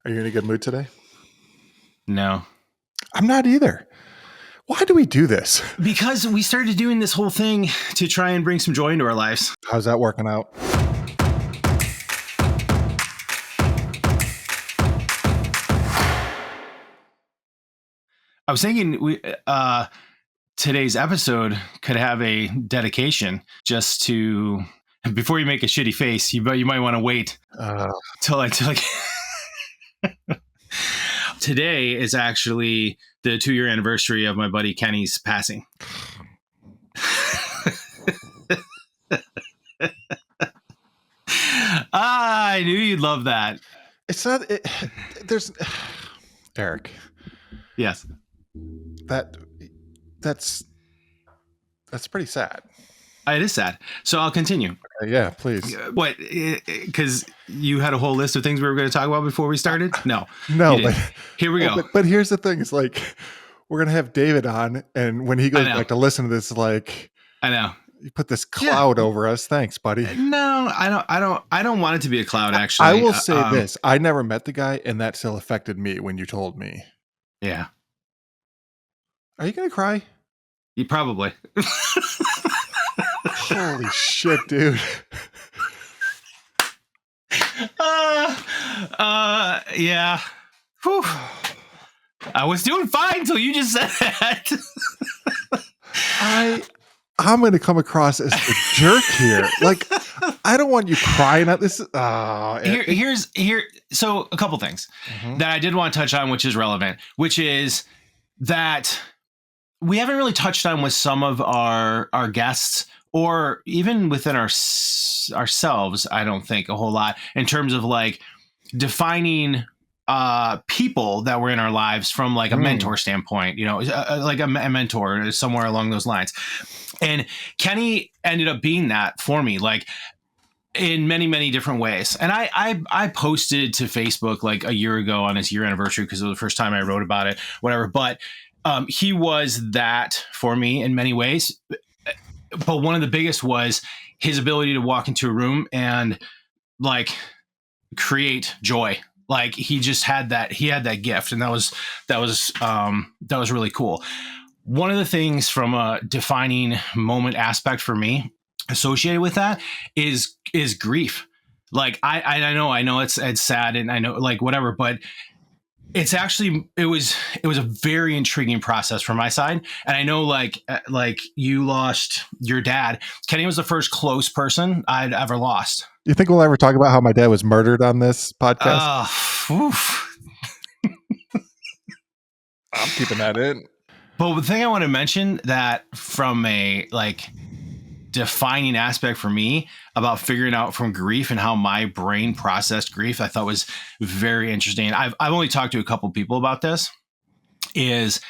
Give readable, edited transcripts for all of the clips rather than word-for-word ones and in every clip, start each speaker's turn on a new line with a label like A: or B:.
A: Are you in a good mood today?
B: No.
A: I'm not either. Why do we do this?
B: Because we started doing this whole thing to try and bring some joy into our lives.
A: How's that working out?
B: I was thinking today's episode could have a dedication just to, before you make a shitty face, you might want to wait till I Today is actually the 2-year anniversary of my buddy Kenny's passing. I knew you'd love that.
A: It's not. There's Eric.
B: Yes.
A: That's pretty sad.
B: It is sad. So I'll continue.
A: Yeah, please.
B: What? Because you had a whole list of things we were going to talk about before we started? No.
A: But
B: here we go.
A: But here's the thing: is like we're gonna have David on, and when he goes back to listen to this, like
B: I know
A: you put this cloud over us. Thanks, buddy.
B: No, I don't want it to be a cloud. Actually,
A: I will say this: I never met the guy, and that still affected me when you told me.
B: Yeah.
A: Are you gonna cry?
B: You probably.
A: Holy shit, dude.
B: Yeah. Whew. I was doing fine until you just said that.
A: I'm going to come across as a jerk here. Like, I don't want you crying at this.
B: So a couple things that I did want to touch on, which is relevant, which is that we haven't really touched on with some of our guests, or even within ourselves, I don't think a whole lot in terms of like defining people that were in our lives from like a mentor standpoint, like a mentor somewhere along those lines. And Kenny ended up being that for me, like in many, many different ways. And I posted to Facebook like a year ago on his year anniversary because it was the first time I wrote about it, whatever. But he was that for me in many ways. But one of the biggest was his ability to walk into a room and like create joy. Like he just had that gift, and that was really cool. One of the things from a defining moment aspect for me associated with that is grief. Like I know it's sad, and I know like whatever, but it's actually it was a very intriguing process from my side. And I know like you lost your dad. Kenny was the first close person I'd ever lost.
A: You think we'll ever talk about how my dad was murdered on this podcast? I'm keeping that in.
B: But the thing I want to mention that from a like defining aspect for me about figuring out from grief and how my brain processed grief, I thought was very interesting. I've only talked to a couple people about this. Is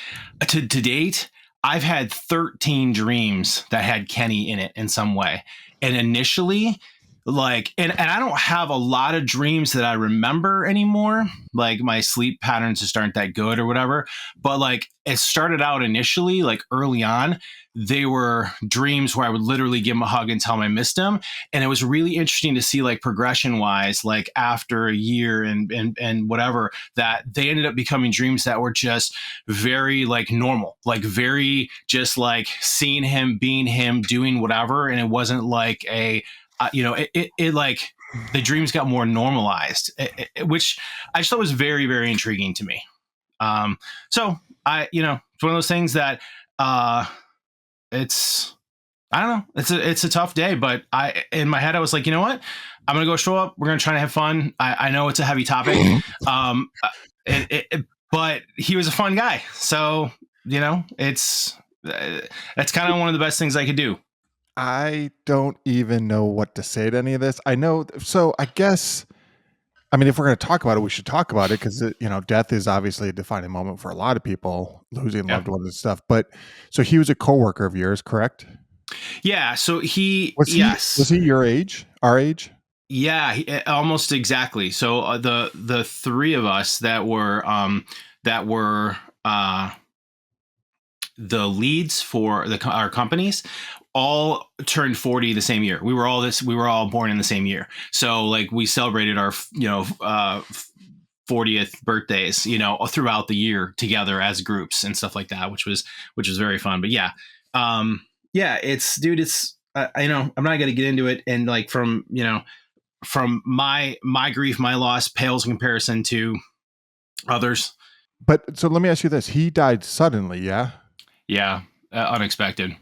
B: to date, I've had 13 dreams that had Kenny in it in some way. And initially, like, and I don't have a lot of dreams that I remember anymore. Like my sleep patterns just aren't that good or whatever. But like it started out initially, like early on, they were dreams where I would literally give him a hug and tell him I missed him. And it was really interesting to see like progression wise, like after a year and whatever, that they ended up becoming dreams that were just very like normal, like very just like seeing him, being him, doing whatever. And it wasn't like it like the dreams got more normalized, which I just thought was very, very intriguing to me. So it's one of those things that, it's, I don't know. It's a tough day, but in my head, I was like, you know what? I'm going to go show up. We're going to try to have fun. I know it's a heavy topic. But he was a fun guy. So, that's kind of one of the best things I could do.
A: I don't even know what to say to any of this. I know. So I guess, I mean, if we're going to talk about it, we should talk about it because, death is obviously a defining moment for a lot of people, losing loved ones and stuff. But so he was a coworker of yours, correct?
B: Yeah. So
A: was he your age, our age?
B: Yeah, almost exactly. So the three of us that were the leads for our companies all turned 40 the same year. We were all born in the same year. So like we celebrated our, 40th birthdays, throughout the year together as groups and stuff like that, which was very fun. But yeah, it's dude, it's I know I'm not going to get into it, and like from my grief, my loss pales in comparison to others.
A: But so let me ask you this: he died suddenly, yeah?
B: Yeah, unexpected.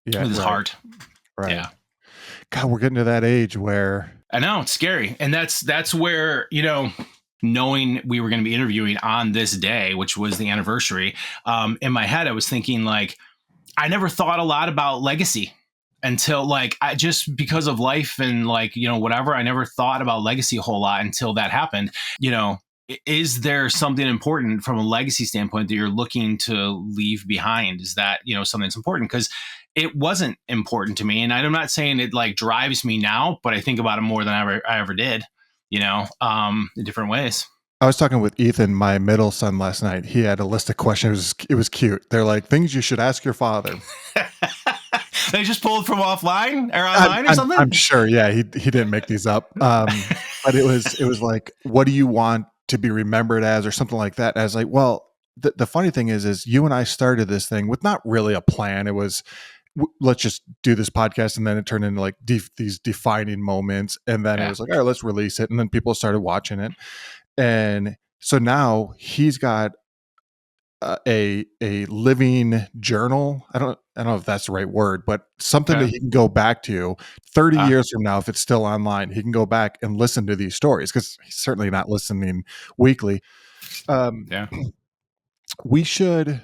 A: Yeah,
B: with his
A: right,
B: heart.
A: right.
B: Yeah.
A: God, we're getting to that age where
B: I know, it's scary, and that's where knowing we were going to be interviewing on this day, which was the anniversary, in my head I was thinking like I never thought a lot about legacy until like I just because of life and like whatever, I never thought about legacy a whole lot until that happened. Is there something important from a legacy standpoint that you're looking to leave behind? Is that something that's important? Because it wasn't important to me, and I'm not saying it like drives me now, but I think about it more than I ever did, in different ways.
A: I was talking with Ethan, my middle son, last night. He had a list of questions. It was cute. They're like things you should ask your father.
B: They just pulled from offline or online or something.
A: I'm sure. Yeah, he didn't make these up. But it was like, what do you want to be remembered as, or something like that. And I was like, well, the funny thing is you and I started this thing with not really a plan. It was let's just do this podcast, and then it turned into like these defining moments, and then it was like, all right, let's release it, and then people started watching it, and so now he's got a living journal. I don't know if that's the right word, but something that he can go back to 30 years from now. If it's still online, he can go back and listen to these stories, because he's certainly not listening weekly. We should,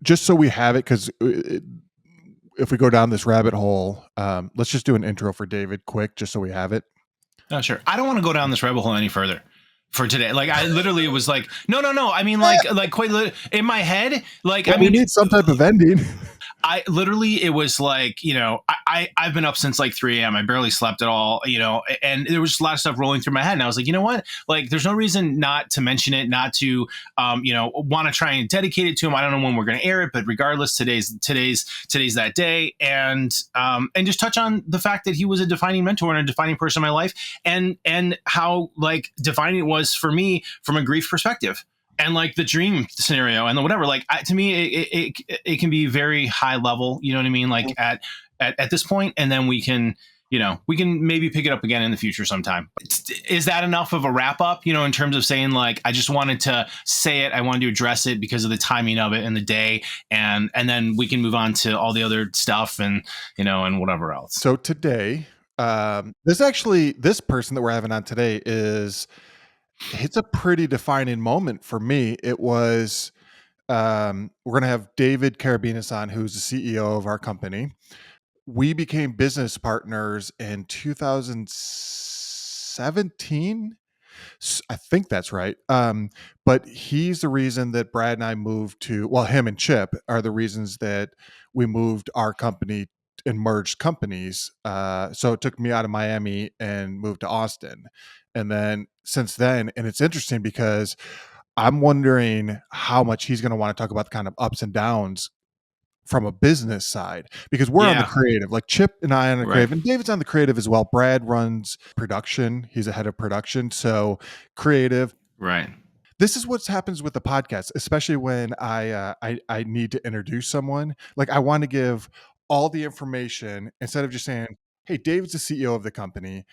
A: just so we have it, because if we go down this rabbit hole, let's just do an intro for David quick, just so we have it.
B: Oh, sure. I don't want to go down this rabbit hole any further for today. Like I literally was like, no. I mean, like quite in my head, like,
A: well, I mean, we need some type of ending.
B: It was like, I've been up since like 3 a.m. I barely slept at all, and there was just a lot of stuff rolling through my head. And I was like, you know what? Like, there's no reason not to mention it, not to, want to try and dedicate it to him. I don't know when we're going to air it, but regardless, today's that day. And just touch on the fact that he was a defining mentor and a defining person in my life, and how like defining it was for me from a grief perspective. And like the dream scenario and the whatever, like to me, it can be very high level, you know what I mean? Like at this point, and then we can maybe pick it up again in the future sometime. Is that enough of a wrap up, in terms of saying like, I just wanted to say it, I wanted to address it because of the timing of it and the day, and then we can move on to all the other stuff and, and whatever else.
A: So today, this person that we're having on today it's a pretty defining moment for me. It was, we're going to have David Karabinas on, who's the CEO of our company. We became business partners in 2017. I think that's right. But he's the reason that Brad and I moved to, well, him and Chip are the reasons that we moved our company and merged companies. So it took me out of Miami and moved to Austin. And then since then, and it's interesting because I'm wondering how much he's going to want to talk about the kind of ups and downs from a business side, because we're on the creative, like Chip and I on the creative, and David's on the creative as well. Brad runs production. He's a head of production. So creative.
B: Right.
A: This is what happens with the podcast, especially when I need to introduce someone. Like, I want to give all the information instead of just saying, hey, David's the CEO of the company.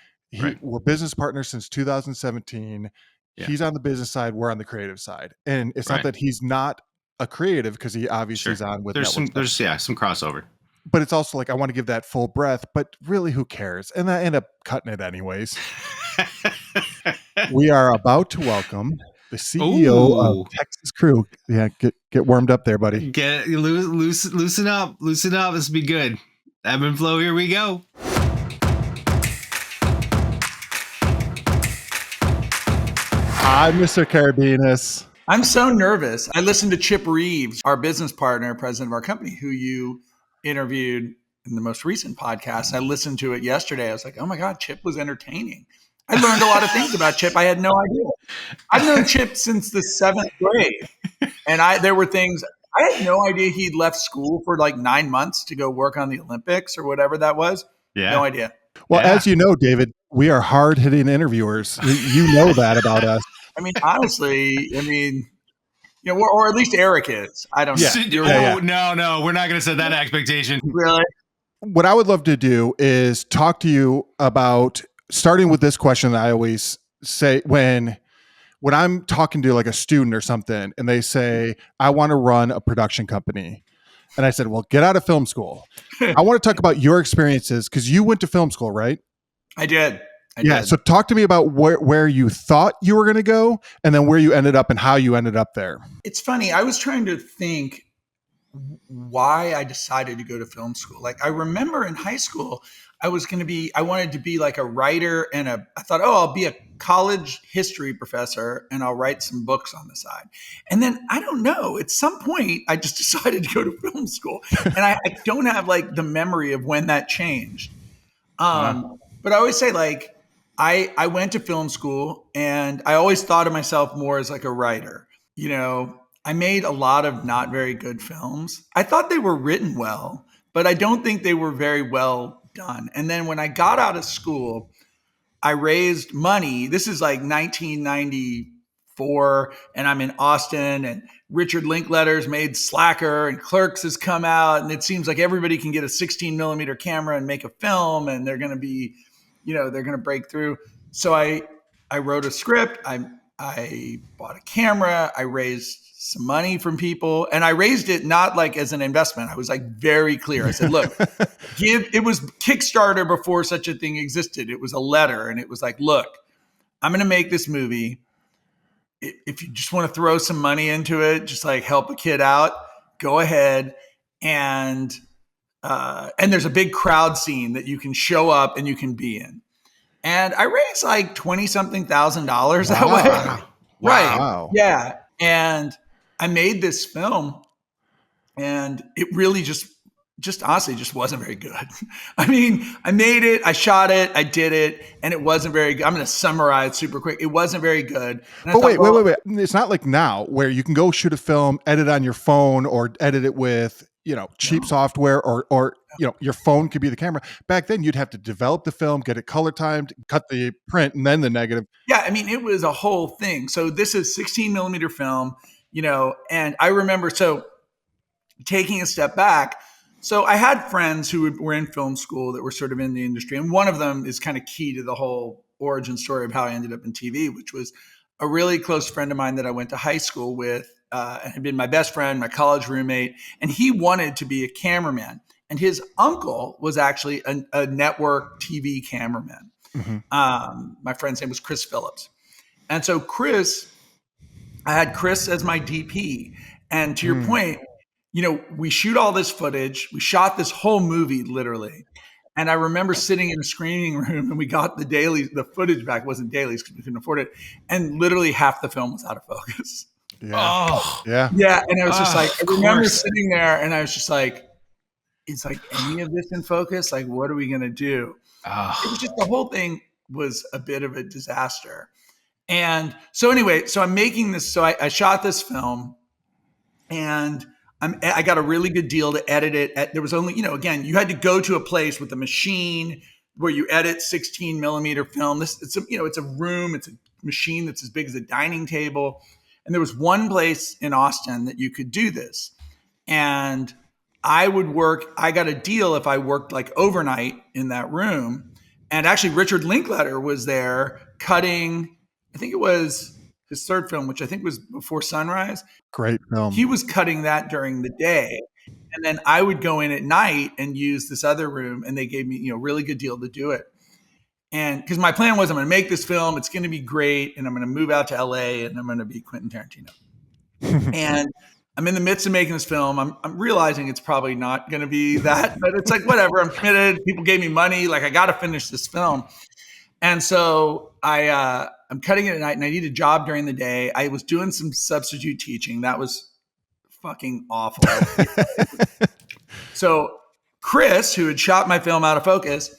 A: We're business partners since 2017. He's on the business side. We're on the creative side. And it's not that he's not a creative, because he obviously is on with
B: there's some crossover.
A: But it's also like, I want to give that full breath, but really, who cares? And I end up cutting it anyways. We are about to welcome the CEO of Texas Crew. Yeah, get warmed up there, buddy.
B: Loosen up. This will be good. Ebb and flow. Here we go.
A: Hi, Mr. Karabinas.
C: I'm so nervous. I listened to Chip Reeves, our business partner, president of our company, who you interviewed in the most recent podcast. I listened to it yesterday. I was like, oh my God, Chip was entertaining. I learned a lot of things about Chip I had no idea. I've known Chip since the 7th grade. And there were things, I had no idea he'd left school for like 9 months to go work on the Olympics or whatever that was. Yeah. No idea.
A: Well, as you know, David, we are hard-hitting interviewers. You know that about us.
C: I mean, honestly, or at least Eric is. I don't know.
B: No, we're not going to set that expectation.
C: Really?
A: What I would love to do is talk to you about starting with this question that I always say when I'm talking to like a student or something and they say, I want to run a production company. And I said, well, get out of film school. I want to talk about your experiences because you went to film school, right?
C: I did.
A: So talk to me about where you thought you were going to go and then where you ended up and how you ended up there.
C: It's funny. I was trying to think why I decided to go to film school. Like I remember in high school, I wanted to be like a writer I thought, I'll be a college history professor and I'll write some books on the side. And then I don't know, at some point I just decided to go to film school and I don't have like the memory of when that changed. But I always say like, I went to film school and I always thought of myself more as like a writer. I made a lot of not very good films. I thought they were written well, but I don't think they were very well done. And then when I got out of school, I raised money. This is like 1994, and I'm in Austin, and Richard Linklater's made Slacker, and Clerks has come out, and it seems like everybody can get a 16 millimeter camera and make a film, and they're going to be, they're going to break through. So I wrote a script. I bought a camera. I raised some money from people, and I raised it not like as an investment. I was like very clear. I said, look, it was Kickstarter before such a thing existed. It was a letter, and it was like, look, I'm going to make this movie. If you just want to throw some money into it, just like help a kid out, go ahead. And there's a big crowd scene that you can show up and you can be in. And I raised like $20,000 that way. Right.
A: Wow.
C: Yeah. And I made this film and it really just honestly just wasn't very good. I mean, I made it, I shot it, I did it, and it wasn't very good. I'm going to summarize super quick. It wasn't very good.
A: But wait. It's not like now where you can go shoot a film, edit on your phone or edit it with, cheap software or your phone could be the camera. Back then you'd have to develop the film, get it color timed, cut the print and then the negative.
C: Yeah. I mean, it was a whole thing. So this is 16 millimeter film, and I remember, so taking a step back, so I had friends who were in film school that were sort of in the industry. And one of them is kind of key to the whole origin story of how I ended up in TV, which was a really close friend of mine that I went to high school with, and had been my best friend, my college roommate. And he wanted to be a cameraman. And his uncle was actually a network TV cameraman. Mm-hmm. My friend's name was Chris Phillips. And so I had Chris as my DP. And to your point, we shoot all this footage. We shot this whole movie literally. And I remember sitting in a screening room and we got the footage back. It wasn't dailies because we couldn't afford it. And literally half the film was out of focus.
A: Yeah.
B: Oh.
A: Yeah.
C: Yeah. And I was just like, I remember sitting there and I was just like, is like any of this in focus? Like, what are we going to do? It was just, the whole thing was a bit of a disaster. And so anyway, so I'm making this. So I shot this film and I got a really good deal to edit it. There was only, again, you had to go to a place with a machine where you edit 16 millimeter film. It's a room, it's a machine that's as big as a dining table. And there was one place in Austin that you could do this. And I got a deal if I worked like overnight in that room. And actually Richard Linklater was there cutting, I think it was his third film, which I think was Before Sunrise.
A: Great film.
C: He was cutting that during the day. And then I would go in at night and use this other room. And they gave me, a really good deal to do it. And because my plan was I'm going to make this film. It's going to be great. And I'm going to move out to LA and I'm going to be Quentin Tarantino. And I'm in the midst of making this film. I'm realizing it's probably not going to be that, but it's like, whatever, I'm committed. People gave me money. Like I got to finish this film. And so I'm cutting it at night and I need a job during the day. I was doing some substitute teaching. That was fucking awful. So Chris, who had shot my film out of focus,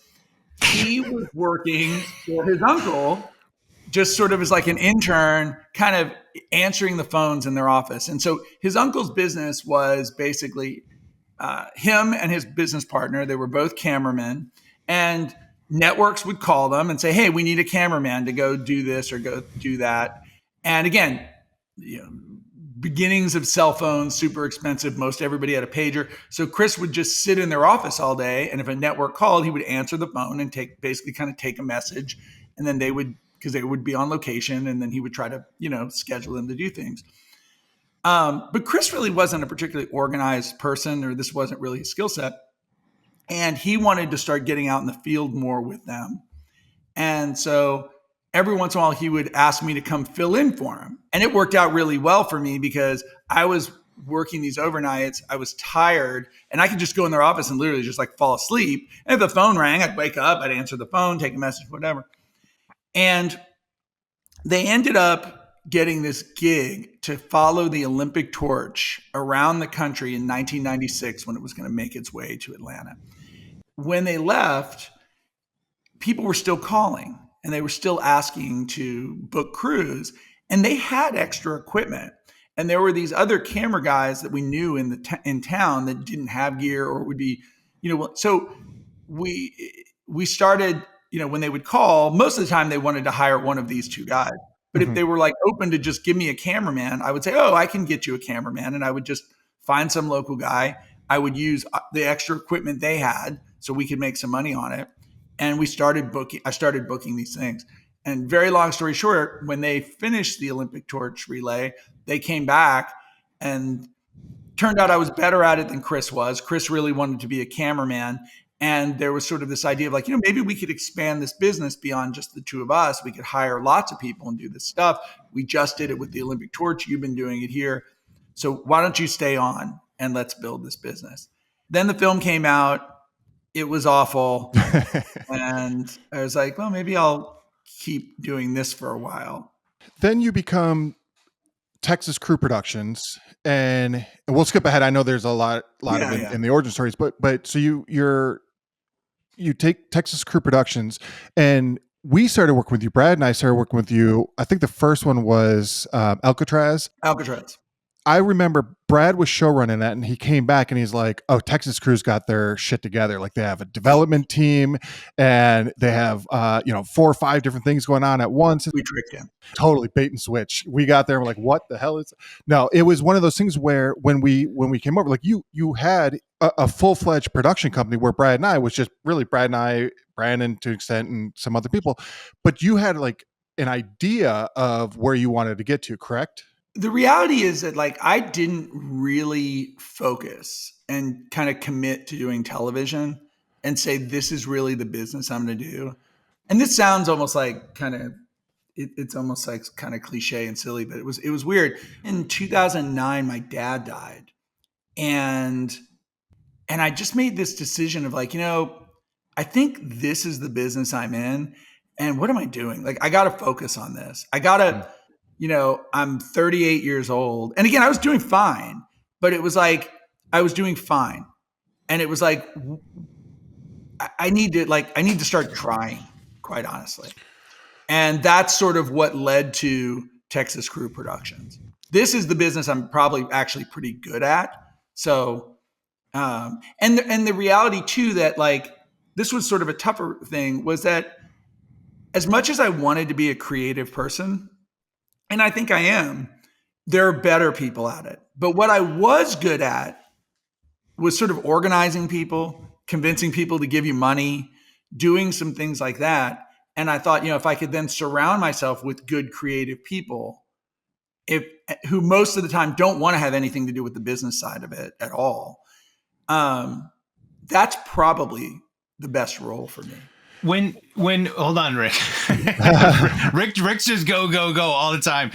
C: he was working for his uncle, just sort of as like an intern, kind of answering the phones in their office. And so his uncle's business was basically him and his business partner. They were both cameramen, and networks would call them and say, hey, we need a cameraman to go do this or go do that. And again, beginnings of cell phones, super expensive. Most everybody had a pager. So Chris would just sit in their office all day. And if a network called, he would answer the phone and basically take a message. And then because they would be on location, and then he would try to, schedule them to do things. But Chris really wasn't a particularly organized person, or this wasn't really his skill set. And he wanted to start getting out in the field more with them. And so every once in a while, he would ask me to come fill in for him. And it worked out really well for me because I was working these overnights. I was tired, and I could just go in their office and literally just fall asleep. And if the phone rang, I'd wake up, I'd answer the phone, take a message, whatever. And they ended up getting this gig to follow the Olympic torch around the country in 1996 when it was going to make its way to Atlanta. When they left, people were still calling and they were still asking to book crews, and they had extra equipment. And there were these other camera guys that we knew in town that didn't have gear or would be, so we started, when they would call, most of the time they wanted to hire one of these two guys. But if they were open to just give me a cameraman, I would say, oh, I can get you a cameraman. And I would just find some local guy. I would use the extra equipment they had so we could make some money on it. And I started booking these things. And very long story short, when they finished the Olympic torch relay, they came back, and turned out I was better at it than Chris was. Chris really wanted to be a cameraman. And there was sort of this idea of maybe we could expand this business beyond just the two of us. We could hire lots of people and do this stuff. We just did it with the Olympic torch. You've been doing it here. So why don't you stay on and let's build this business? Then the film came out. It was awful. And I was like, well, maybe I'll keep doing this for a while.
A: Then you become Texas Crew Productions, and we'll skip ahead. I know there's a lot in the origin stories, but so you take Texas Crew Productions, and we started working with you. Brad and I started working with you. I think the first one was Alcatraz. I remember Brad was showrunning that, and he came back and he's like, oh, Texas Crew's got their shit together. They have a development team, and they have 4 or 5 different things going on at once.
C: We tricked him.
A: Totally bait and switch. We got there and we're like, what the hell is? No, it was one of those things where when we came over, you had a full-fledged production company where Brad and I was just really Brad and I, Brandon to an extent, and some other people, but you had an idea of where you wanted to get to, correct?
C: The reality is that I didn't really focus and kind of commit to doing television and say, this is really the business I'm going to do. And this sounds almost it's almost kind of cliche and silly, but it was weird. In 2009, my dad died. And I just made this decision of I think this is the business I'm in. And what am I doing? I got to focus on this. I got to, I'm 38 years old. And again, I was doing fine, but it was I was doing fine. And it was I need to start trying, quite honestly. And that's sort of what led to Texas Crew Productions. This is the business I'm probably actually pretty good at. So, and the reality too, that this was sort of a tougher thing, was that as much as I wanted to be a creative person, and I think I am, there are better people at it. But what I was good at was sort of organizing people, convincing people to give you money, doing some things like that. And I thought, if I could then surround myself with good creative people, who most of the time don't want to have anything to do with the business side of it at all, that's probably the best role for me.
B: When hold on, Rick. Rick's just go all the time.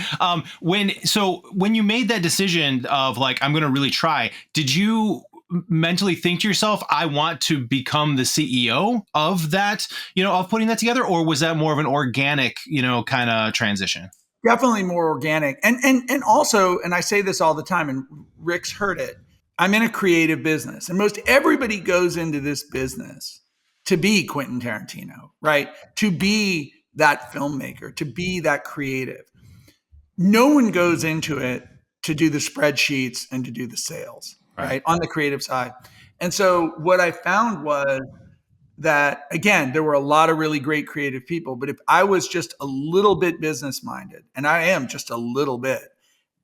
B: When you made that decision of I'm going to really try, did you mentally think to yourself, I want to become the CEO of that, of putting that together? Or was that more of an organic, kind of transition?
C: Definitely more organic. And also, and I say this all the time, and Rick's heard it, I'm in a creative business, and most everybody goes into this business to be Quentin Tarantino, right? To be that filmmaker, to be that creative. No one goes into it to do the spreadsheets and to do the sales, right? On the creative side. And so what I found was that, again, there were a lot of really great creative people, but if I was just a little bit business minded, and I am just a little bit,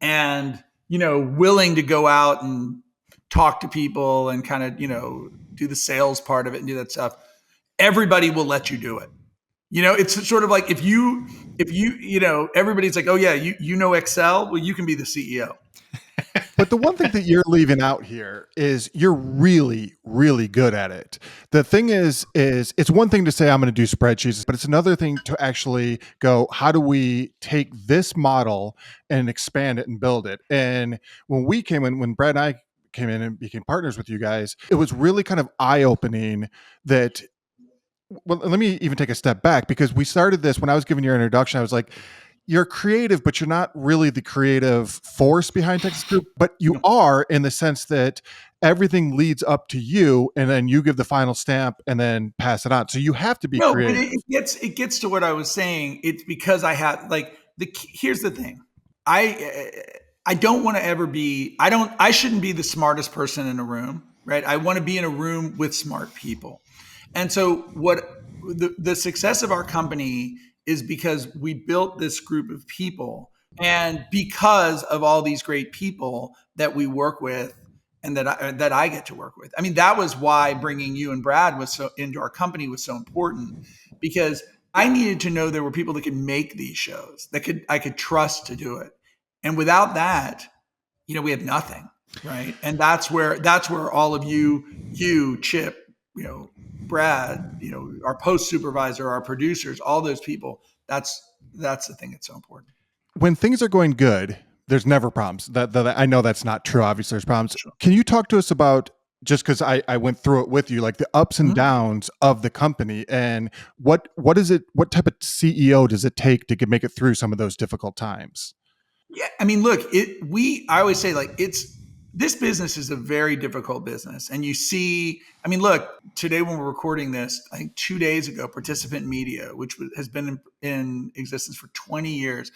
C: and, willing to go out and talk to people and kind of, do the sales part of it and do that stuff, everybody will let you do it. It's sort of like if you, everybody's like, oh yeah, you know Excel. Well, you can be the CEO.
A: But the one thing that you're leaving out here is you're really, really good at it. The thing is it's one thing to say I'm going to do spreadsheets, but it's another thing to actually go, how do we take this model and expand it and build it? And when Brad and I came in and became partners with you guys, it was really kind of eye-opening that, well, let me even take a step back, because we started this when I was giving your introduction. I was like, you're creative, but you're not really the creative force behind Texas Group, but you are, in the sense that everything leads up to you and then you give the final stamp and then pass it on. So you have to be
C: No, but
A: creative.
C: it gets to what I was saying. It's because I have, like, here's the thing. I don't want to ever be, I shouldn't be the smartest person in a room, right? I want to be in a room with smart people. And so the success of our company is because we built this group of people, and because of all these great people that we work with and that I get to work with. I mean, that was why bringing you and Brad into our company was so important, because I needed to know there were people that could make these shows, I could trust to do it. And without that, we have nothing, right? And that's where all of you, Chip, Brad, our post supervisor, our producers, all those people, that's the thing that's so important.
A: When things are going good, there's never problems. That I know that's not true. Obviously, there's problems.
C: Sure.
A: Can you talk to us about, just because I went through it with you, like the ups and downs of the company, and what is it? What type of CEO does it take to make it through some of those difficult times?
C: Yeah, I mean, look, I always say, like, this business is a very difficult business. And you see, I mean, look, today when we're recording this, I think 2 days ago, Participant Media, which has been in existence for 20 years,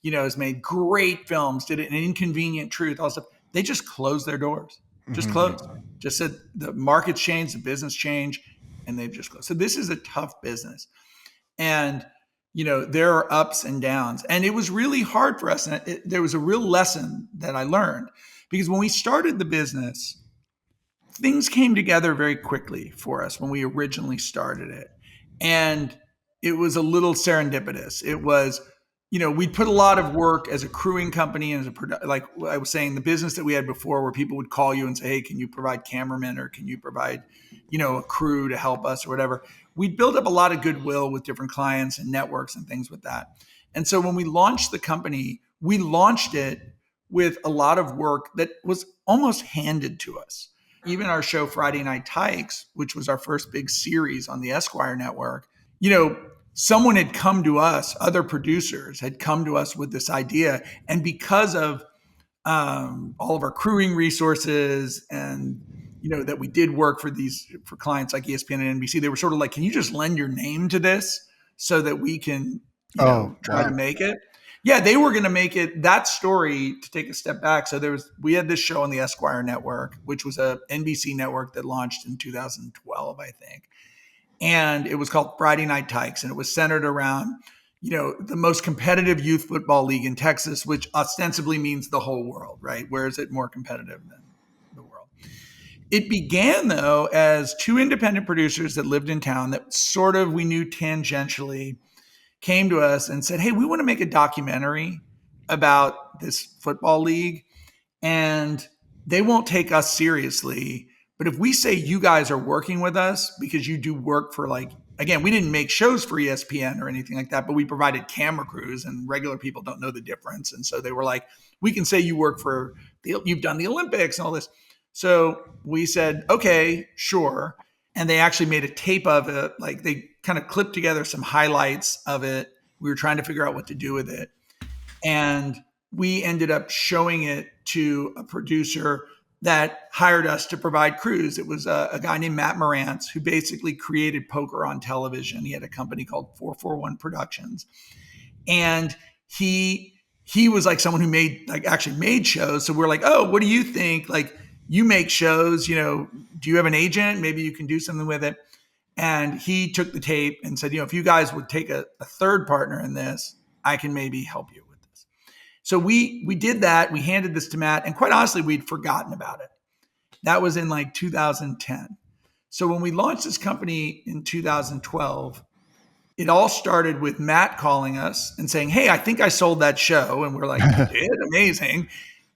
C: has made great films, did it in Inconvenient Truth, all stuff. They just closed their doors, just closed, just said the market's changed, the business changed, and they've just closed. So this is a tough business. And there are ups and downs, and it was really hard for us. And there was a real lesson that I learned, because when we started the business, things came together very quickly for us when we originally started it. And it was a little serendipitous. It was, we'd put a lot of work as a crewing company and like I was saying, the business that we had before, where people would call you and say, hey, can you provide cameramen, or can you provide, a crew to help us or whatever. We'd built up a lot of goodwill with different clients and networks and things with that. And so when we launched the company, we launched it with a lot of work that was almost handed to us. Even our show Friday Night Tykes, which was our first big series on the Esquire network, someone had come to us, other producers had come to us with this idea. And because of all of our crewing resources, and that we did work for clients like ESPN and NBC, they were sort of like, can you just lend your name to this so that we can try to make it? Yeah, they were going to make it. That story, to take a step back, so we had this show on the Esquire network, which was a NBC network that launched in 2012, I think. And it was called Friday Night Tykes, and it was centered around the most competitive youth football league in Texas, which ostensibly means the whole world, right? Where is it more competitive than the world? It began, though, as two independent producers that lived in town that sort of we knew tangentially came to us and said, hey, we want to make a documentary about this football league, and they won't take us seriously. But if we say you guys are working with us because you do work for, like, again, we didn't make shows for ESPN or anything like that, but we provided camera crews, and regular people don't know the difference. And so they were like, we can say you work for you've done the Olympics and all this. So we said, okay, sure. And they actually made a tape of it. Like, they kind of clipped together some highlights of it. We were trying to figure out what to do with it. And we ended up showing it to a producer that hired us to provide crews. It was a guy named Matt Morantz, who basically created poker on television. He had a company called 441 Productions. And he was like someone who actually made shows. So we're like, oh, what do you think? Like, you make shows, do you have an agent? Maybe you can do something with it. And he took the tape and said, if you guys would take a third partner in this, I can maybe help you with this. So we did that. We handed this to Matt, and quite honestly, we'd forgotten about it. That was in like 2010. So when we launched this company in 2012, it all started with Matt calling us and saying, hey, I think I sold that show. And we're like, you did? Amazing.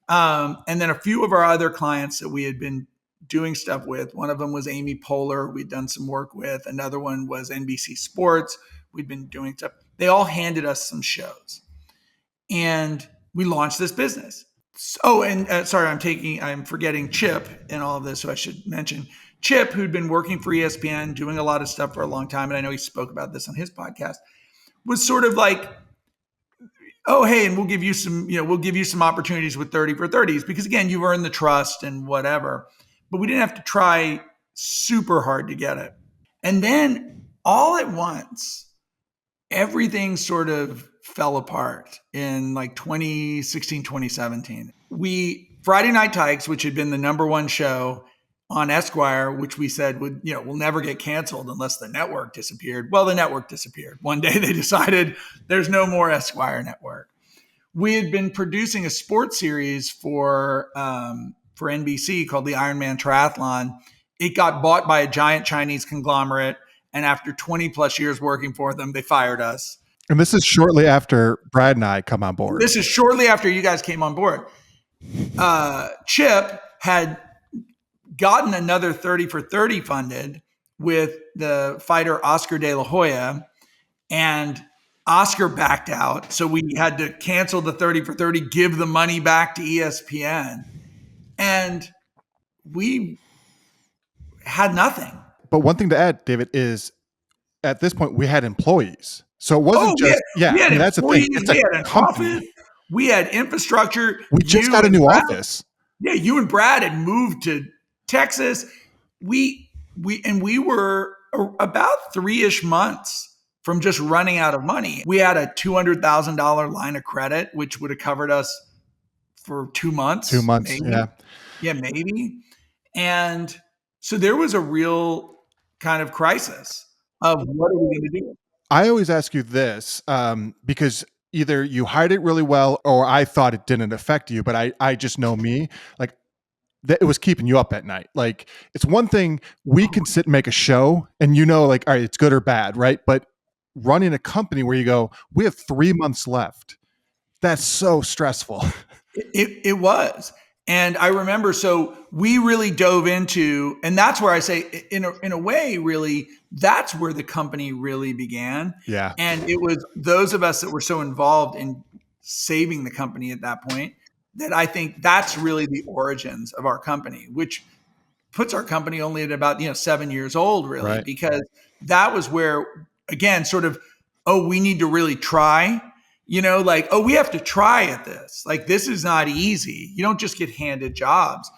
C: And then a few of our other clients that we had been doing stuff with, one of them was Amy Poehler, we'd done some work with. Another one was NBC Sports. We'd been doing stuff. They all handed us some shows. And we launched this business. Oh, and sorry, I'm forgetting Chip in all of this, so I should mention Chip, who'd been working for ESPN, doing a lot of stuff for a long time, and I know he spoke about this on his podcast, was sort of like, oh, hey, and we'll give you some opportunities with 30 for 30s, because again, you've earned the trust and whatever, but we didn't have to try super hard to get it. And then all at once, everything sort of fell apart in like 2016, 2017. Friday Night Tykes, which had been the number one show on Esquire, which we said will never get canceled unless the network disappeared. Well, the network disappeared. One day they decided there's no more Esquire network. We had been producing a sports series for NBC called the Ironman Triathlon. It got bought by a giant Chinese conglomerate. And after 20 plus years working for them, they fired us.
A: And this is shortly after Brad and I come on board.
C: This is shortly after you guys came on board. Chip had gotten another 30 for 30 funded with the fighter Oscar De La Hoya, and Oscar backed out. So we had to cancel the 30 for 30, give the money back to ESPN. And we had nothing.
A: But one thing to add, David, is at this point we had employees. So it wasn't that's the thing. It's
C: we had an office. We had infrastructure.
A: We just got a new office.
C: Yeah, you and Brad had moved to Texas. We were about 3-ish months from just running out of money. We had a $200,000 line of credit, which would have covered us for 2 months.
A: 2 months,
C: maybe.
A: yeah.
C: Yeah, maybe. And so there was a real kind of crisis of what are we going to do?
A: I always ask you this because either you hide it really well or I thought it didn't affect you, but I just know me, like that it was keeping you up at night. Like it's one thing we can sit and make a show and like, all right, it's good or bad, right? But running a company where you go, we have 3 months left. That's so stressful.
C: It was. And I remember, so we really dove into, and that's where I say, in a way, really, that's where the company really began.
A: Yeah.
C: And it was those of us that were so involved in saving the company at that point that I think that's really the origins of our company, which puts our company only at about 7 years old, really,
A: right.
C: Because that was where, again, sort of, we need to really try. We have to try at this. Like, this is not easy. You don't just get handed jobs.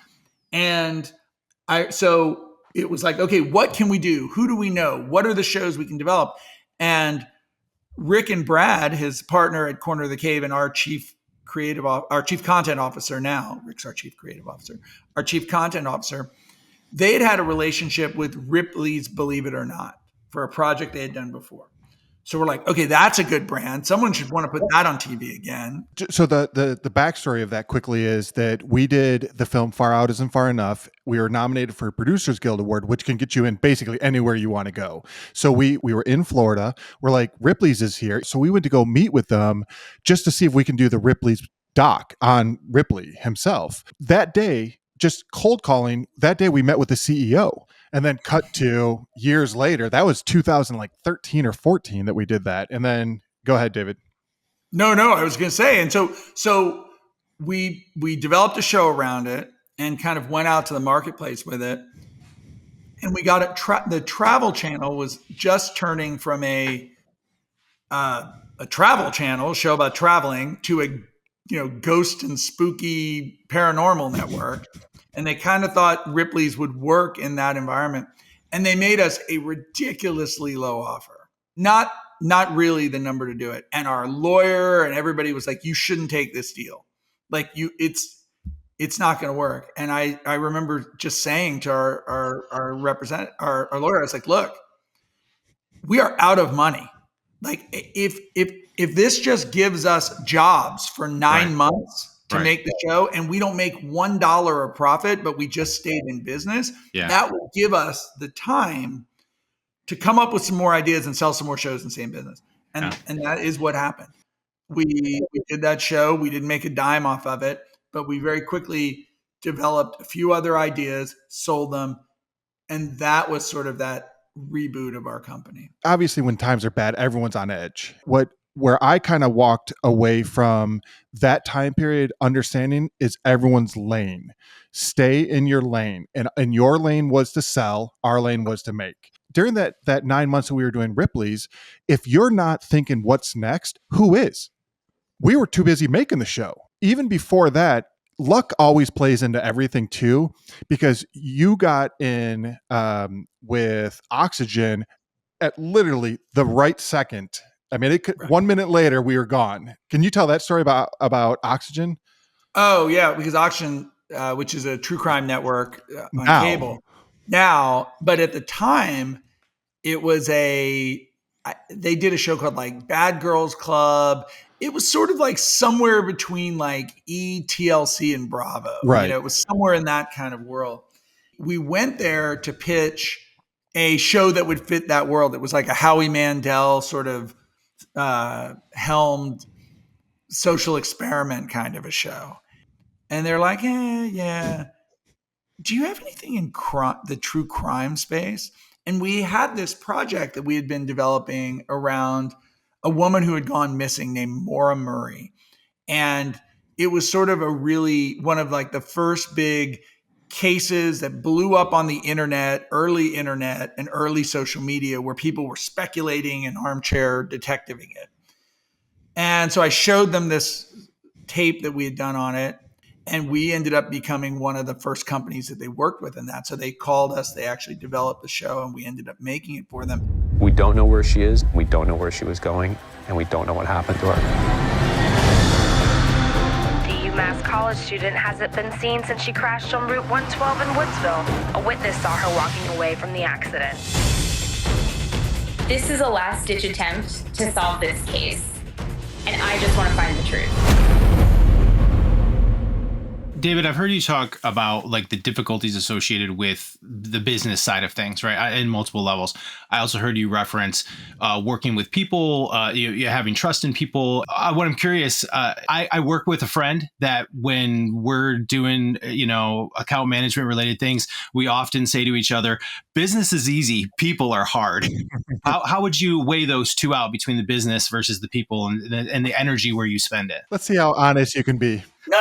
C: And so it was like, okay, what can we do? Who do we know? What are the shows we can develop? And Rick and Brad, his partner at Corner of the Cave and our chief content officer now, Rick's our chief creative officer, our chief content officer, they had a relationship with Ripley's Believe It or Not for a project they had done before. So we're like, okay, that's a good brand. Someone should want to put that on TV again.
A: So the backstory of that quickly is that we did the film Far Out Isn't Far Enough. We were nominated for a Producers Guild Award, which can get you in basically anywhere you want to go. So we were in Florida. We're like, Ripley's is here. So we went to go meet with them just to see if we can do the Ripley's doc on Ripley himself. That day, just cold calling, that day we met with the CEO. And then cut to years later, that was 2013 or 14 that we did that. And then go ahead, David.
C: No, I was going to say. And so we developed a show around it and kind of went out to the marketplace with it. And we got it. The Travel Channel was just turning from a travel channel, show about traveling, to a ghost and spooky paranormal network. And they kind of thought Ripley's would work in that environment. And they made us a ridiculously low offer. Not really the number to do it. And our lawyer and everybody was like, you shouldn't take this deal. Like it's not going to work. And I remember just saying to our lawyer, I was like, look, we are out of money. Like if this just gives us jobs for 9 months to make the show and we don't make $1 of profit, but we just stayed in business, that will give us the time to come up with some more ideas and sell some more shows and stay in business. And that is what happened. We did that show. We didn't make a dime off of it, but we very quickly developed a few other ideas, sold them, and that was sort of that reboot of our company.
A: Obviously, when times are bad, everyone's on edge. Where I kind of walked away from that time period understanding is everyone's lane. Stay in your lane. And your lane was to sell, our lane was to make. During that 9 months that we were doing Ripley's, if you're not thinking what's next, who is? We were too busy making the show. Even before that, luck always plays into everything too, because you got in with Oxygen at literally the right second. I mean, it could, 1 minute later we were gone. Can you tell that story about Oxygen?
C: Oh yeah, because Oxygen, which is a true crime network on cable now, but at the time it was they did a show called like Bad Girls Club. It was sort of like somewhere between like TLC and Bravo.
A: Right.
C: It was somewhere in that kind of world. We went there to pitch a show that would fit that world. It was like a Howie Mandel sort of helmed social experiment kind of a show. And they're like, yeah. Do you have anything in the true crime space? And we had this project that we had been developing around a woman who had gone missing named Maura Murray. And it was sort of one of like the first big cases that blew up on the internet and early social media where people were speculating and armchair detectiving it. And so I showed them this tape that we had done on it. And we ended up becoming one of the first companies that they worked with in that. So they called us, they actually developed the show, and we ended up making it for them.
D: We don't know where she is, we don't know where she was going, and we don't know what happened to her.
E: The UMass college student hasn't been seen since she crashed on Route 112 in Woodsville. A witness saw her walking away from the accident.
F: This is a last-ditch attempt to solve this case, and I just want to find the truth.
B: David, I've heard you talk about like the difficulties associated with the business side of things, right? In multiple levels. I also heard you reference working with people, you having trust in people. What I'm curious, I work with a friend that when we're doing, account management related things, we often say to each other, business is easy, people are hard. How would you weigh those two out between the business versus the people and the energy where you spend it?
A: Let's see how honest you can be.
C: No.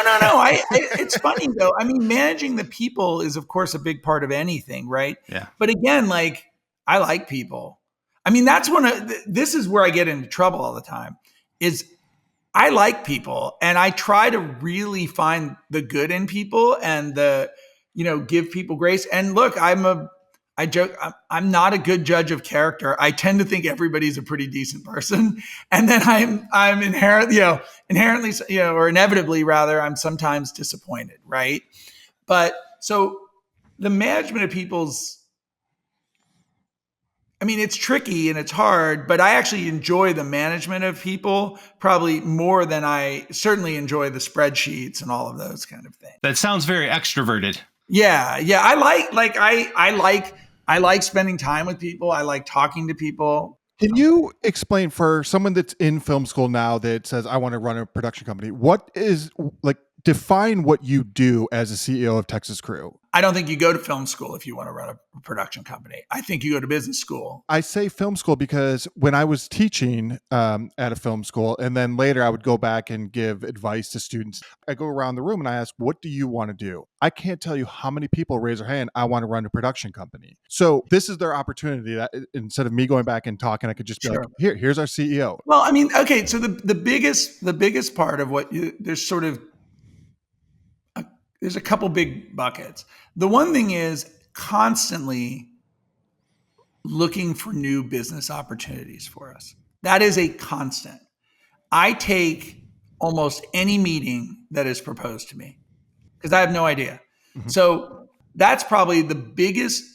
C: It's funny though. I mean, managing the people is of course a big part of anything, right?
B: Yeah.
C: But again, like I like people. I mean, this is where I get into trouble all the time is I like people and I try to really find the good in people and give people grace. And look, I joke, I'm not a good judge of character. I tend to think everybody's a pretty decent person. And then I'm inherently, or inevitably rather, I'm sometimes disappointed, right? But so the management of it's tricky and it's hard, but I actually enjoy the management of people probably more than I certainly enjoy the spreadsheets and all of those kind of things.
B: That sounds very extroverted.
C: Yeah. I like spending time with people. I like talking to people.
A: Can you explain for someone that's in film school now that says, I want to run a production company, what is define what you do as a CEO of Texas Crew?
C: I don't think you go to film school if you want to run a production company. I think you go to business school.
A: I say film school because when I was teaching at a film school, and then later I would go back and give advice to students, I go around the room and I ask, what do you want to do? I can't tell you how many people raise their hand, I want to run a production company. So this is their opportunity that instead of me going back and talking, I could just be like, here's our CEO.
C: Well, I mean, okay. So the biggest part of there's a couple big buckets. The one thing is constantly looking for new business opportunities for us. That is a constant. I take almost any meeting that is proposed to me because I have no idea. Mm-hmm. So that's probably the biggest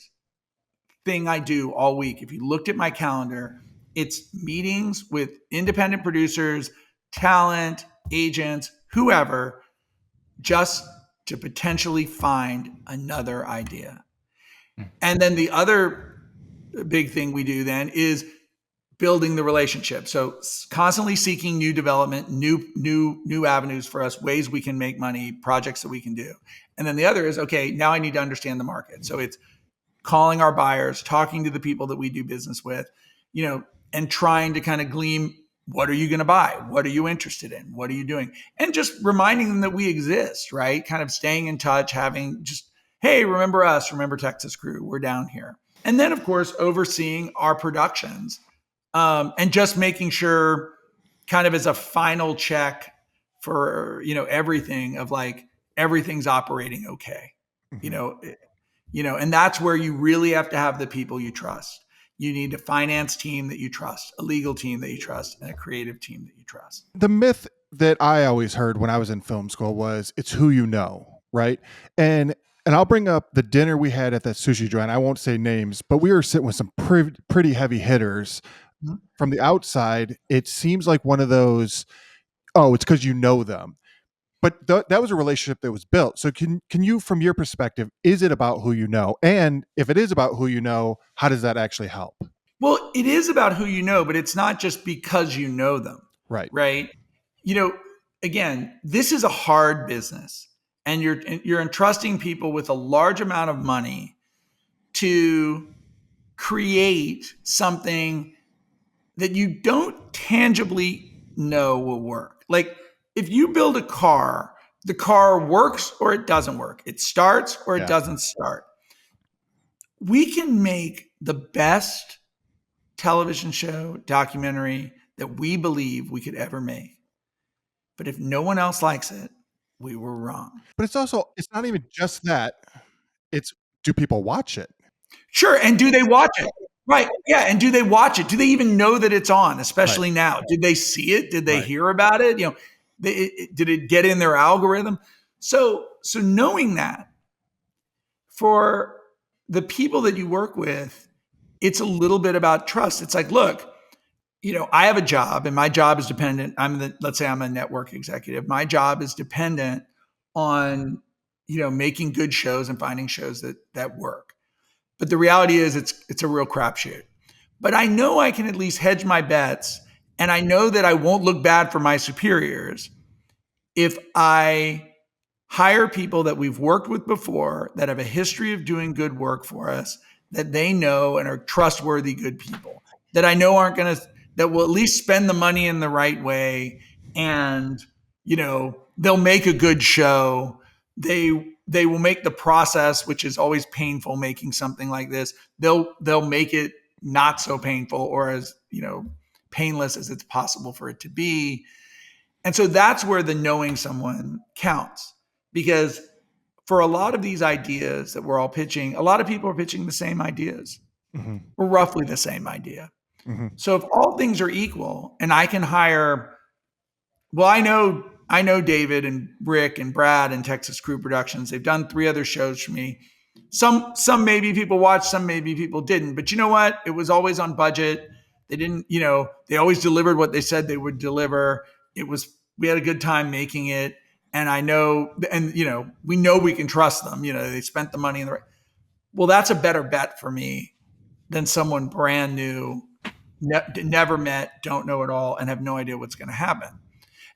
C: thing I do all week. If you looked at my calendar, it's meetings with independent producers, talent, agents, whoever, just to potentially find another idea. And then the other big thing we do then is building the relationship. So constantly seeking new development, new avenues for us, ways we can make money, projects that we can do. And then the other is, okay, now I need to understand the market. So it's calling our buyers, talking to the people that we do business with, and trying to kind of glean, what are you going to buy? What are you interested in? What are you doing? And just reminding them that we exist, right? Kind of staying in touch, having just, hey, remember us, remember Texas Crew, we're down here. And then, of course, overseeing our productions, and just making sure, kind of as a final check for, everything of like, everything's operating okay. And that's where you really have to have the people you trust. You need a finance team that you trust, a legal team that you trust, and a creative team that you trust.
A: The myth that I always heard when I was in film school was it's who you know, right? And I'll bring up the dinner we had at that sushi joint. I won't say names, but we were sitting with some pretty heavy hitters. Mm-hmm. From the outside, it seems like one of those, oh, it's because you know them. But that was a relationship that was built. So can you, from your perspective, is it about who you know? And if it is about who you know, how does that actually help?
C: Well, it is about who you know, but it's not just because you know them.
A: Right.
C: Right. Again, this is a hard business, and you're entrusting people with a large amount of money to create something that you don't tangibly know will work. Like, if you build a car, the car works or it doesn't work. It starts or it doesn't start. We can make the best television show, documentary that we believe we could ever make. But if no one else likes it, we were wrong.
A: But it's not even just that. It's, do people watch it?
C: Sure. And do they watch it? Right. Yeah. And do they watch it? Do they even know that it's on, especially now? Did they see it? Did they hear about it? Did it get in their algorithm? So knowing that, for the people that you work with, it's a little bit about trust. It's like, look, I have a job, and my job is dependent. Let's say I'm a network executive. My job is dependent on, making good shows and finding shows that work. But the reality is it's a real crapshoot. But I know I can at least hedge my bets, and I know that I won't look bad for my superiors if I hire people that we've worked with before, that have a history of doing good work for us, that they know and are trustworthy, good people, that I know that will at least spend the money in the right way, and, they'll make a good show. They will make the process, which is always painful, making something like this, they'll make it not so painful, or as, painless as it's possible for it to be. And so that's where the knowing someone counts, because for a lot of these ideas that we're all pitching, a lot of people are pitching the same ideas, or roughly the same idea. Mm-hmm. So if all things are equal, and I can hire, well, I know David and Rick and Brad and Texas Crew Productions. They've done 3 other shows for me. Some maybe people watched, some maybe people didn't. But you know what? It was always on budget. They didn't, they always delivered what they said they would deliver. We had a good time making it. And I know, and we know we can trust them. They spent the money in the right. Well, that's a better bet for me than someone brand new, never met, don't know at all, and have no idea what's going to happen.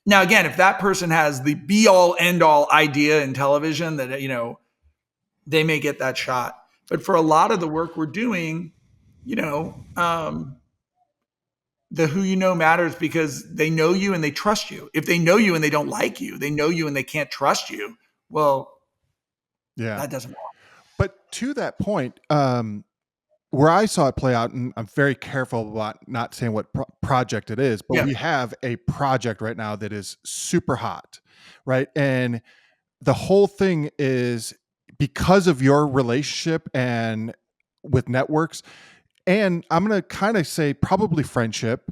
C: Now, again, if that person has the be all end all idea in television, that, they may get that shot. But for a lot of the work we're doing, the who you know matters, because they know you and they trust you. If they know you and they don't like you, they know you and they can't trust you, well, that doesn't work.
A: But to that point, where I saw it play out, and I'm very careful about not saying what project it is, but we have a project right now that is super hot, right? And the whole thing is because of your relationship and with networks, and I'm going to kind of say probably friendship,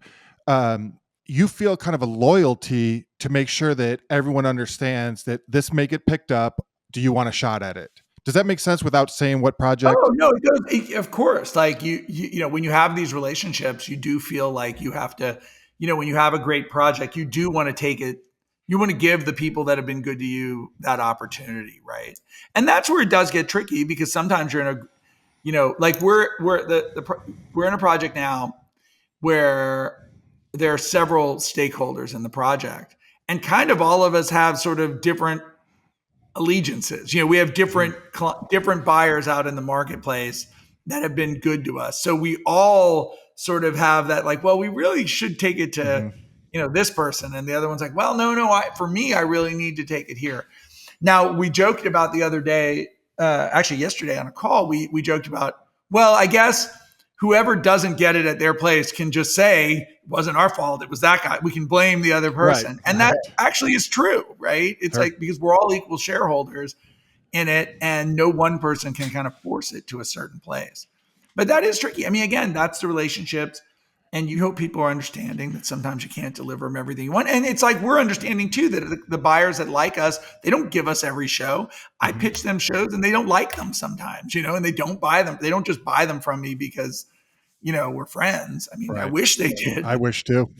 A: you feel kind of a loyalty to make sure that everyone understands that this may get picked up. Do you want a shot at it? Does that make sense without saying what project?
C: Oh no, it goes. Of course, like you know, when you have these relationships, you do feel like you have to, you know, when you have a great project, you do want to take it. You want to give the people that have been good to you that opportunity, right? And that's where it does get tricky because sometimes you're in a, you know, like we're in a project now where there are several stakeholders in the project, and kind of all of us have sort of different allegiances. You know, we have different buyers out in the marketplace that have been good to us. So we all sort of have that like, well, we really should take it to, you know, this person. And the other one's like, well, no, for me, I really need to take it here. Now we joked about the other day, actually yesterday on a call, we joked about, well, I guess whoever doesn't get it at their place can just say it wasn't our fault. It was that guy. We can blame the other person.
A: Right.
C: And that actually is true, right? It's
A: Sure.
C: like, because we're all equal shareholders in it and no one person can kind of force it to a certain place. But that is tricky. I mean, again, that's the relationships. And you hope people are understanding that sometimes you can't deliver them everything you want. And it's like we're understanding too that the buyers that like us, they don't give us every show. I pitch them shows and they don't like them sometimes, you know, and they don't buy them. They don't just buy them from me because, you know, we're friends. I mean, right. I wish they did.
A: I wish too.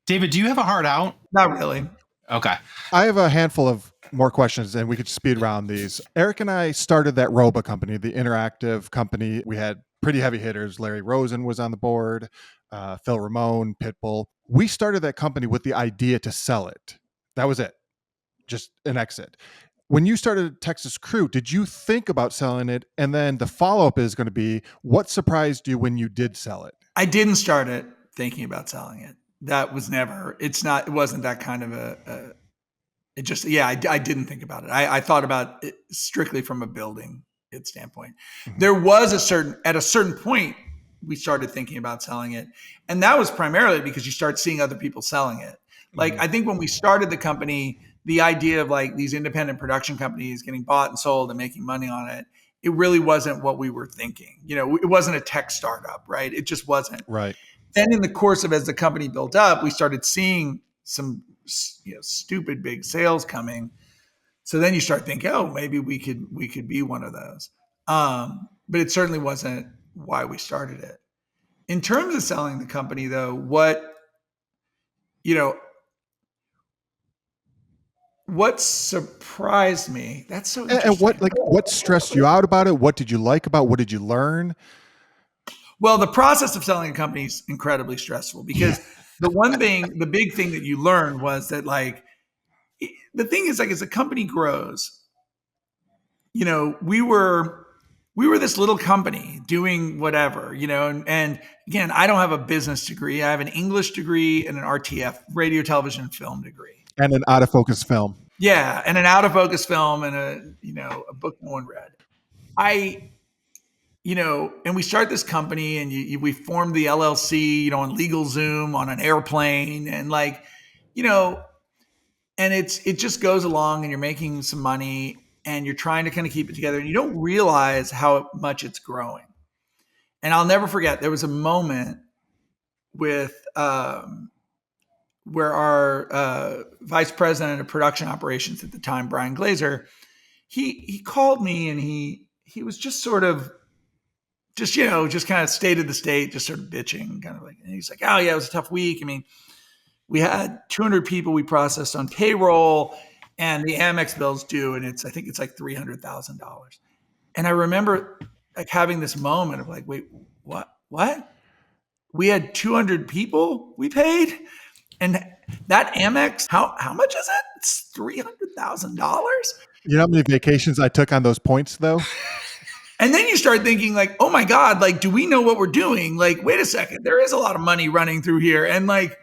B: David, do you have a hard out?
C: Not really.
B: Okay.
A: I have a handful of more questions and we could speed around these. Eric and I started that Roba company, the interactive company. We had pretty heavy hitters. Larry Rosen was on the board, Phil Ramone, Pitbull. We started that company with the idea to sell it. That was it. Just an exit. When you started Texas Crew, did you think about selling it? And then the follow-up is going to be, what surprised you when you did sell it?
C: I didn't start it thinking about selling it. That was never, it wasn't that kind of it just, I didn't think about it. I thought about it strictly from a building standpoint. Mm-hmm. There was at a certain point, we started thinking about selling it. And that was primarily because you start seeing other people selling it. Like, I think when we started the company, the idea of like these independent production companies getting bought and sold and making money on it, it really wasn't what we were thinking. You know, it wasn't a tech startup, right? It just wasn't.
A: Right.
C: Then in the course of as the company built up, we started seeing some, you know, stupid big sales coming. So then you start thinking, oh, maybe we could be one of those. But it certainly wasn't why we started it. In terms of selling the company, though, what surprised me? That's so interesting.
A: And what stressed you out about it? What did you like about it? What did you learn?
C: Well, the process of selling a company is incredibly stressful because the big thing that you learned was that like, the thing is like, as the company grows, you know, we were this little company doing whatever, you know, and again, I don't have a business degree. I have an English degree and an RTF, radio, television, film degree.
A: And an out of focus film.
C: Yeah. And an out of focus film and a book no one read. And we start this company and we formed the LLC, you know, on LegalZoom on an airplane and like, you know, and it just goes along and you're making some money and you're trying to kind of keep it together and you don't realize how much it's growing. And I'll never forget, there was a moment with where our vice president of production operations at the time, Brian Glazer, he called me and he was just sort of just kind of stated the state, just sort of bitching, kind of like, and he's like, oh yeah, it was a tough week. I mean, we had 200 people we processed on payroll and the Amex bill's due. And I think it's like $300,000. And I remember like having this moment of like, wait, what? We had 200 people we paid and that Amex, how much is it? It's $300,000.
A: You know how many vacations I took on those points though?
C: And then you start thinking like, oh my God, like, do we know what we're doing? Like, wait a second, there is a lot of money running through here. And like,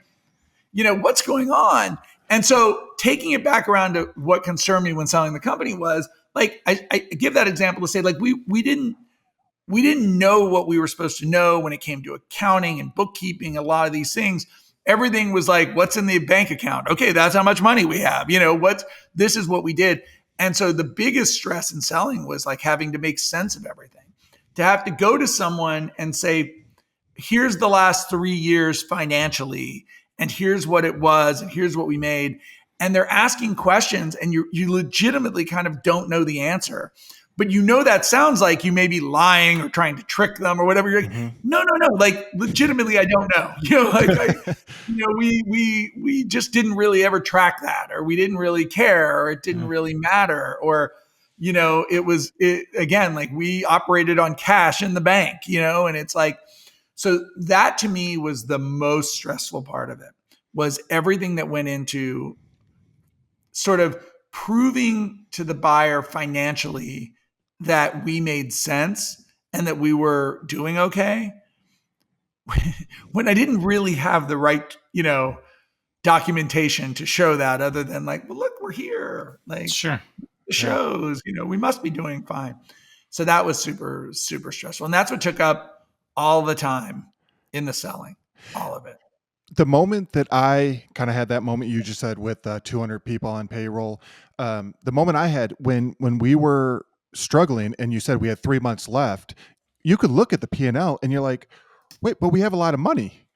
C: you know, what's going on? And so taking it back around to what concerned me when selling the company was like, I give that example to say like, we didn't know what we were supposed to know when it came to accounting and bookkeeping, a lot of these things. Everything was like, what's in the bank account? Okay, that's how much money we have. You know, this is what we did. And so the biggest stress in selling was like having to make sense of everything, to have to go to someone and say, here's the last 3 years financially, and here's what it was, and here's what we made. and they're asking questions and you legitimately kind of don't know the answer. But you know that sounds like you may be lying or trying to trick them or whatever. You're like, no, like legitimately, I don't know. We just didn't really ever track that, or we didn't really care, or it didn't really matter, or again, like we operated on cash in the bank, and it's like, so that to me was the most stressful part of it, was everything that went into sort of proving to the buyer financially that we made sense and that we were doing okay when I didn't really have the right, documentation to show that, other than like, well, look, we're here. Like,
B: Sure.
C: the shows, we must be doing fine. So that was super, super stressful. And that's what took up all the time in the selling, all of it.
A: The moment that I kind of had that moment you just said with 200 people on payroll, the moment I had when we were struggling and you said we had 3 months left, you could look at the P&L and you're like, wait, but we have a lot of money.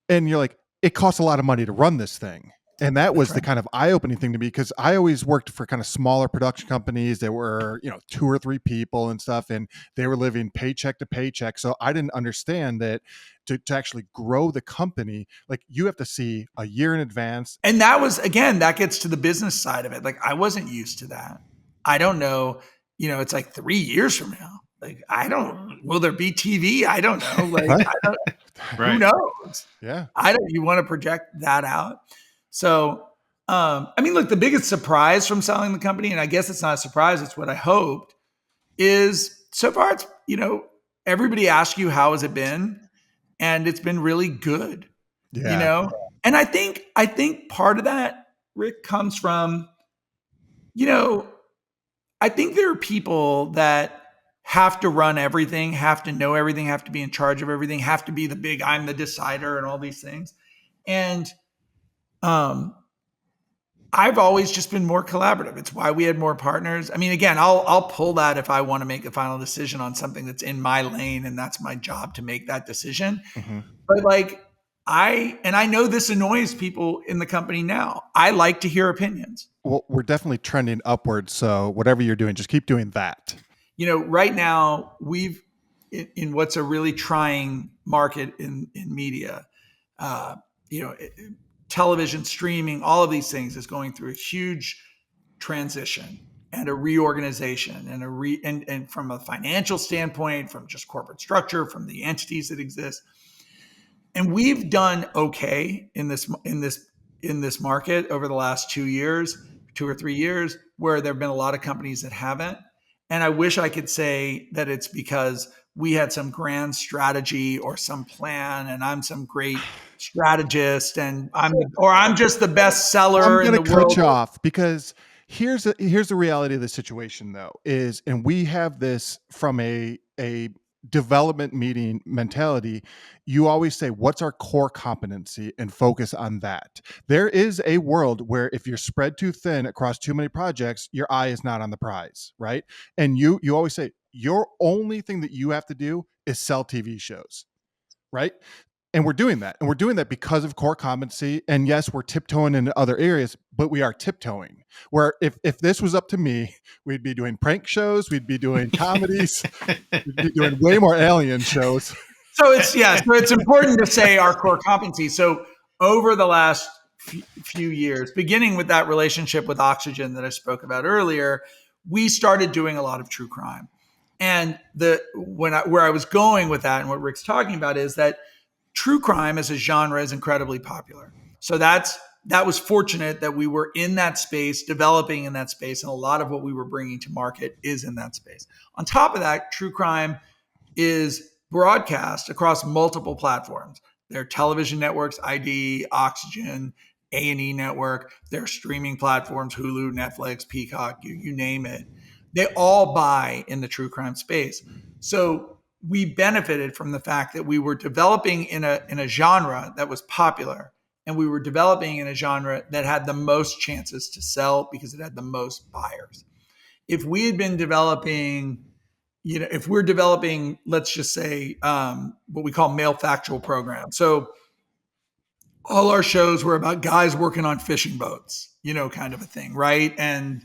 A: And you're like, it costs a lot of money to run this thing. And that was the kind of eye-opening thing to me, because I always worked for kind of smaller production companies that were, 2 or 3 people and stuff, and they were living paycheck to paycheck. So I didn't understand that to actually grow the company, like you have to see a year in advance.
C: And that was, again, that gets to the business side of it. Like I wasn't used to that. I don't know, it's like 3 years from now. Like, will there be TV? I don't know. Like, who knows?
A: Yeah.
C: You want to project that out. So, look, the biggest surprise from selling the company, and I guess it's not a surprise, it's what I hoped, is so far it's, everybody asks you, how has it been? And it's been really good, And I think part of that, Rick, comes from, I think there are people that have to run everything, have to know everything, have to be in charge of everything, have to be the big, I'm the decider and all these things. And I've always just been more collaborative. It's why we had more partners. Again, I'll pull that if I want to make a final decision on something that's in my lane, and that's my job to make that decision. But like, I know this annoys people in the company now. I like to hear opinions.
A: Well, we're definitely trending upwards. So whatever you're doing, just keep doing that.
C: Right now we've in what's a really trying market in media, television, streaming, all of these things is going through a huge transition and a reorganization and from a financial standpoint, from just corporate structure, from the entities that exist. And we've done okay in this market over the last 2 or 3 years, where there have been a lot of companies that haven't. And I wish I could say that it's because we had some grand strategy or some plan, and I'm some great strategist, and I'm just the best seller in the world.
A: I'm going to cut you off, because here's the reality of the situation, though, and we have this from a development meeting mentality. You always say, what's our core competency, and focus on that. There is a world where if you're spread too thin across too many projects, your eye is not on the prize, right? And you always say your only thing that you have to do is sell TV shows, right? And we're doing that. And we're doing that because of core competency. And yes, we're tiptoeing into other areas, but we are tiptoeing. Where if this was up to me, we'd be doing prank shows, we'd be doing comedies, we'd be doing way more alien shows.
C: So it's important to say our core competency. So over the last few years, beginning with that relationship with Oxygen that I spoke about earlier, we started doing a lot of true crime. And where I was going with that, and what Rick's talking about, is that true crime as a genre is incredibly popular. So that was fortunate that we were in that space, developing in that space, and a lot of what we were bringing to market is in that space. On top of that, true crime is broadcast across multiple platforms. There are television networks, ID, Oxygen, A&E Network. There are streaming platforms, Hulu, Netflix, Peacock, you name it. They all buy in the true crime space. So we benefited from the fact that we were developing in a genre that was popular, and we were developing in a genre that had the most chances to sell because it had the most buyers. If we had been developing, if we're developing, let's just say, what we call male factual programs. So all our shows were about guys working on fishing boats, kind of a thing, right? And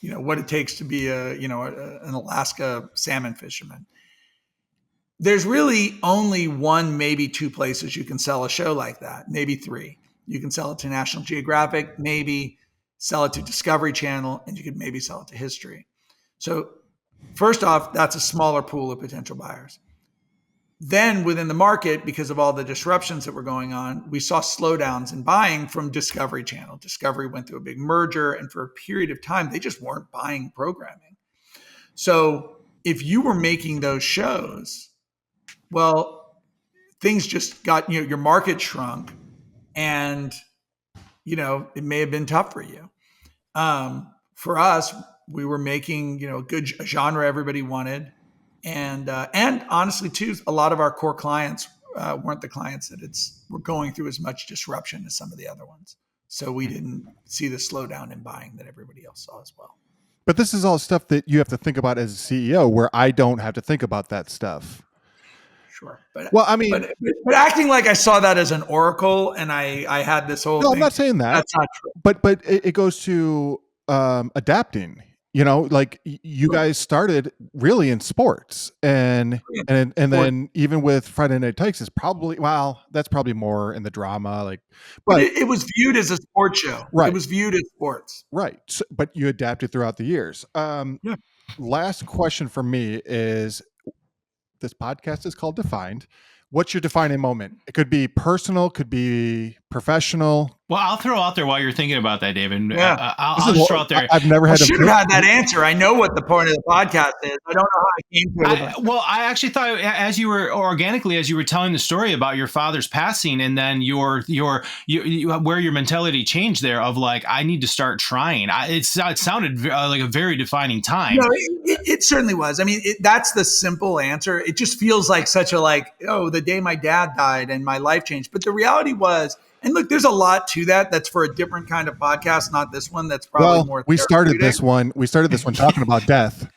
C: what it takes to be an Alaska salmon fisherman. There's really only one, maybe two places you can sell a show like that, maybe three. You can sell it to National Geographic, maybe sell it to Discovery Channel, and you could maybe sell it to History. So first off, that's a smaller pool of potential buyers. Then within the market, because of all the disruptions that were going on, we saw slowdowns in buying from Discovery Channel. Discovery went through a big merger, and for a period of time, they just weren't buying programming. So if you were making those shows, well, things just got, your market shrunk, and, it may have been tough for you. For us, we were making, a good genre everybody wanted. And honestly, too, a lot of our core clients weren't the clients that were going through as much disruption as some of the other ones. So we didn't see the slowdown in buying that everybody else saw as well.
A: But this is all stuff that you have to think about as a CEO, where I don't have to think about that stuff.
C: Sure. But
A: well, I mean,
C: but acting like I saw that as an oracle and I had this whole
A: no,
C: thing.
A: I'm not saying that.
C: That's not true.
A: But it goes to adapting. Like you guys started really in sports, and then even with Friday Night Tykes is probably, that's probably more in the drama,
C: but it was viewed as a sports show.
A: Right.
C: It was viewed as sports.
A: Right. So, but you adapted throughout the years. Last question for me is, this podcast is called Defined. What's your defining moment? It could be personal, could be professional.
B: Well, I'll throw out there while you're thinking about that, David.
C: Yeah.
B: I'll just throw out there.
A: I've never had.
C: I should have had that answer. I know what the point of the podcast is. I don't know how I came to it.
B: I actually thought as you were telling the story about your father's passing, and then your where your mentality changed there of I need to start trying. It sounded like a very defining time.
C: No, it certainly was. I mean, that's the simple answer. It just feels like such a the day my dad died and my life changed. But the reality was. And look, there's a lot to that. That's for a different kind of podcast, not this one. That's probably more.
A: We started this one talking about death.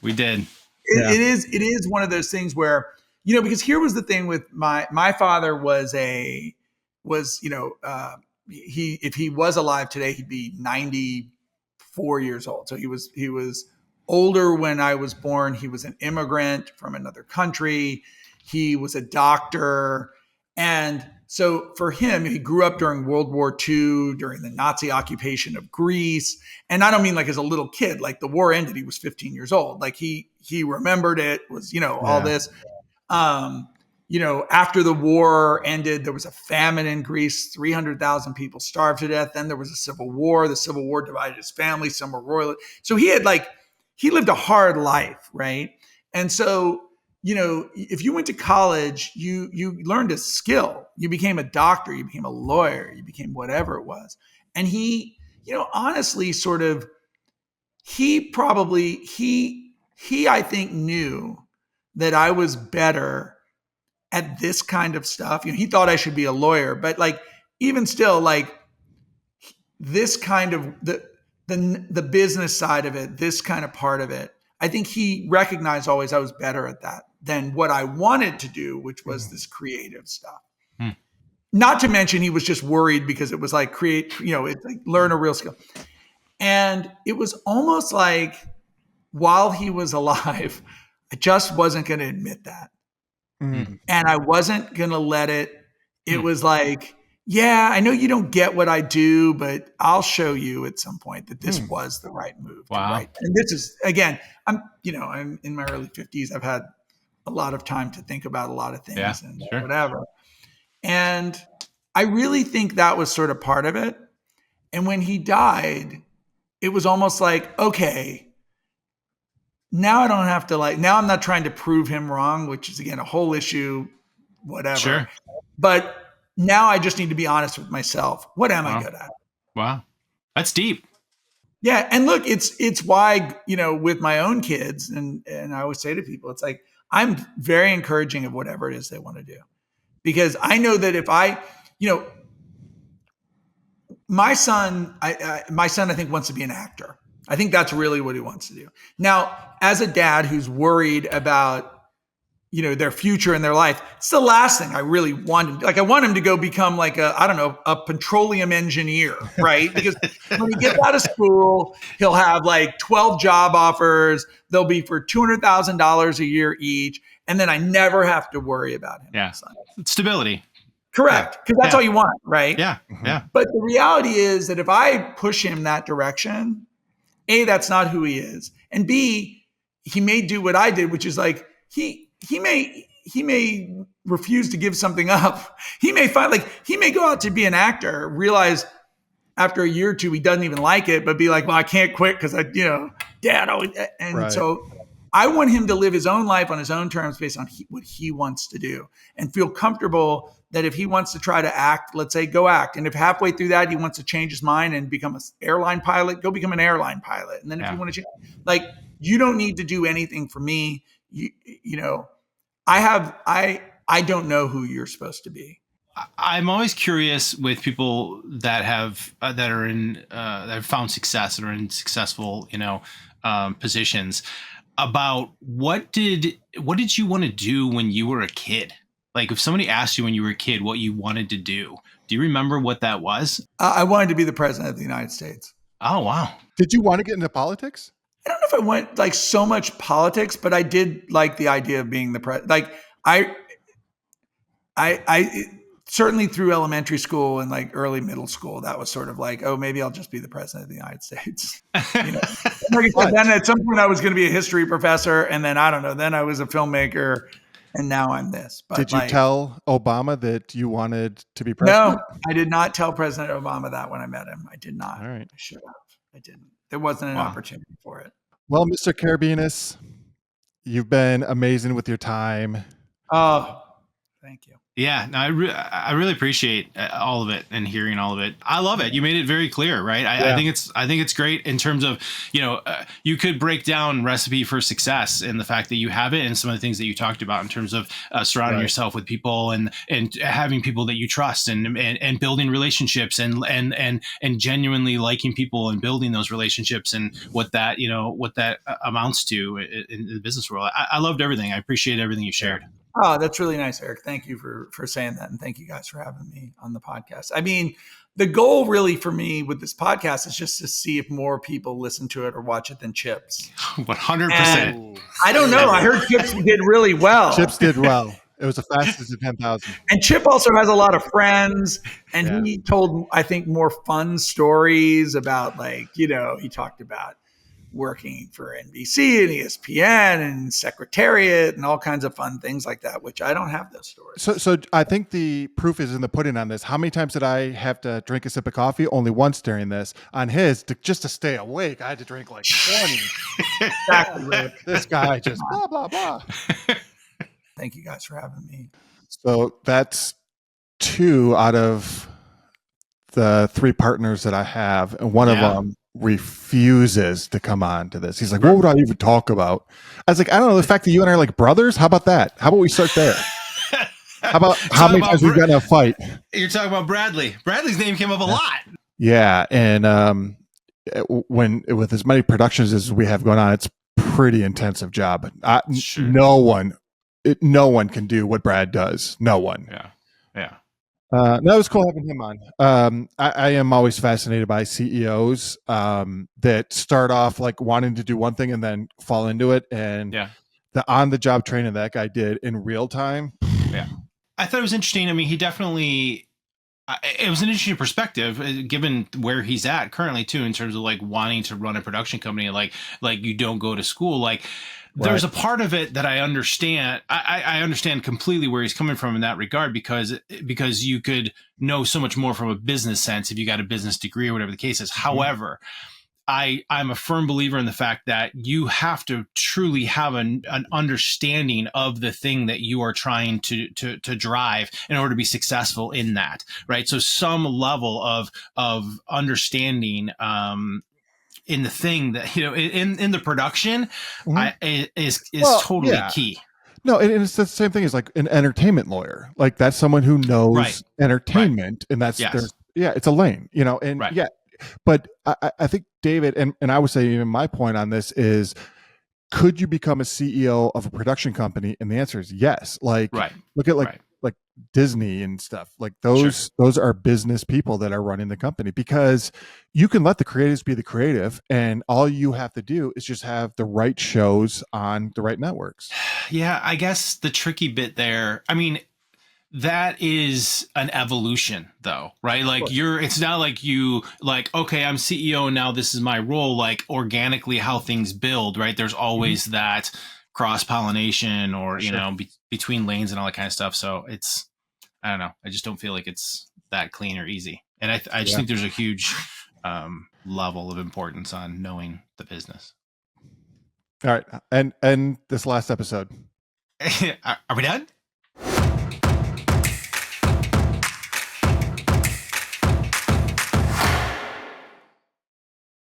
B: We did.
C: It is one of those things where, because here was the thing with my father if he was alive today, he'd be 94 years old. So he was older when I was born. He was an immigrant from another country. He was a doctor. And so for him, he grew up during World War II, during the Nazi occupation of Greece. And I don't mean as a little kid, the war ended, he was 15 years old. He remembered it, was, all this. After the war ended, there was a famine in Greece, 300,000 people starved to death. Then there was a civil war. The civil war divided his family. Some were royal. So he had he lived a hard life, right? And so, if you went to college, you learned a skill. You became a doctor, you became a lawyer, you became whatever it was. And he, honestly, sort of, he I think knew that I was better at this kind of stuff. He thought I should be a lawyer, but even still, this kind of the business side of it, this kind of part of it, I think he recognized always I was better at that than what I wanted to do, which was this creative stuff. Not to mention he was just worried because it was learn a real skill. And it was almost while he was alive, I just wasn't going to admit that. And I wasn't going to let it. It was yeah, I know you don't get what I do, but I'll show you at some point that this was the right move.
B: Wow.
C: Right. And this is, again, I'm in my early 50s. I've had a lot of time to think about a lot of things whatever. And I really think that was sort of part of it. And when he died, it was almost okay, now I don't have to now I'm not trying to prove him wrong, which is again, a whole issue, whatever. Sure. But now I just need to be honest with myself. What am I good at?
B: Wow. That's deep.
C: Yeah. And look, it's why, with my own kids, and I always say to people, it's I'm very encouraging of whatever it is they want to do. Because I know that if my son, I think wants to be an actor. I think that's really what he wants to do. Now, as a dad who's worried about, their future and their life. It's the last thing I really want. Like, I want him to go become like a petroleum engineer, right? Because when he gets out of school, he'll have like 12 job offers. They'll be for $200,000 a year each. And then I never have to worry about him.
B: Yeah. Stability.
C: Correct. Because that's all you want, right?
B: Yeah. Yeah.
C: But the reality is that if I push him that direction, A, that's not who he is. And B, he may do what I did, which is like, he may refuse to give something up. He may go out to be an actor, realize after a year or two he doesn't even like it, but be like, well, I can't quit because Dad always. And
A: Right.
C: So I want him to live his own life on his own terms based on what he wants to do, and feel comfortable that if he wants to try to act, let's say, go act. And if halfway through that he wants to change his mind and become an airline pilot, go become an airline pilot. And then if you want to change, like, you don't need to do anything for me. I don't know who you're supposed to be.
B: I'm always curious with people that have that have found success and are in successful, positions, about what did you want to do when you were a kid? Like, if somebody asked you when you were a kid what you wanted to do you remember what that was?
C: I wanted to be the president of the United States.
B: Oh, wow.
A: Did you want to get into politics?
C: I don't know if I went like so much politics, but I did like the idea of being the president. Like, I certainly through elementary school and like early middle school, that was sort of like, oh, maybe I'll just be the president of the United States. Like I said, then at some point I was going to be a history professor, and then I don't know. Then I was a filmmaker, and now I'm this. But
A: did you tell Obama that you wanted to be president?
C: No, I did not tell President Obama that when I met him. I did not.
A: All right.
C: I should have. I didn't. There wasn't an opportunity for it.
A: Well, Mr. Karabinas, you've been amazing with your time.
C: Oh, thank you.
B: Yeah, no, I really appreciate all of it and hearing all of it. I love it. You made it very clear, right? I think it's great in terms of, you could break down Recipe for Success and the fact that you have it, and some of the things that you talked about in terms of surrounding yourself with people and having people that you trust and building relationships and genuinely liking people and building those relationships, and what that amounts to in the business world. I loved everything. I appreciate everything you shared.
C: Oh, that's really nice, Eric. Thank you for saying that. And thank you guys for having me on the podcast. I mean, the goal really for me with this podcast is just to see if more people listen to it or watch it than Chips.
B: 100%.
C: I don't know. I heard Chips did really well.
A: Chips did well. It was the fastest of 10,000.
C: And Chip also has a lot of friends, and he told, I think, more fun stories about, like, he talked about working for NBC and ESPN and Secretariat and all kinds of fun things like that, which I don't have those stories.
A: So I think the proof is in the pudding on this. How many times did I have to drink a sip of coffee? Only once during this. On his, just to stay awake, I had to drink like 20.
C: Exactly, Rick.
A: This guy just blah, blah, blah.
C: Thank you guys for having me.
A: So that's 2 out of the 3 partners that I have. And one of them refuses to come on to this. He's like, what would I even talk about? I was like, I don't know. The fact that you and I are like brothers. How about that? How about we start there? How about how many times we've gotten in a fight?
B: You're talking about Bradley. Bradley's name came up a lot.
A: Yeah. And when with as many productions as we have going on, it's pretty intensive job.
B: Sure.
A: No one can do what Brad does. No one.
B: Yeah. Yeah.
A: That was cool having him on. I am always fascinated by CEOs that start off like wanting to do one thing and then fall into it. And the on-the-job training that guy did in real time.
B: Yeah, I thought it was interesting. I mean, he definitely. It was an interesting perspective, given where he's at currently too, in terms of like wanting to run a production company. Like you don't go to school. Like there's a part of it that I understand. I understand completely where he's coming from in that regard, because you could know so much more from a business sense if you got a business degree or whatever the case is. Mm-hmm. However, I'm a firm believer in the fact that you have to truly have an understanding of the thing that you are trying to drive in order to be successful in that, right? So some level of understanding in the thing that, in the production is totally key.
A: No, and it's the same thing as like an entertainment lawyer. Like that's someone who knows entertainment, and that's it's a lane, and but I think David and I would say even my point on this is could you become a CEO of a production company? And the answer is yes. Like,
B: Right.
A: look at
B: Right.
A: like Disney and stuff. Like those are business people that are running the company, because you can let the creatives be the creative, and all you have to do is just have the right shows on the right networks.
B: Yeah, I guess the tricky bit there, I mean, that is an evolution though, right? Like it's not like you like, okay, I'm CEO now, this is my role. Like organically how things build, right? There's always that cross pollination or, you know, between lanes and all that kind of stuff. So it's, I don't know. I just don't feel like it's that clean or easy. And I just think there's a huge level of importance on knowing the business.
A: All right. And this last episode.
B: Are we done?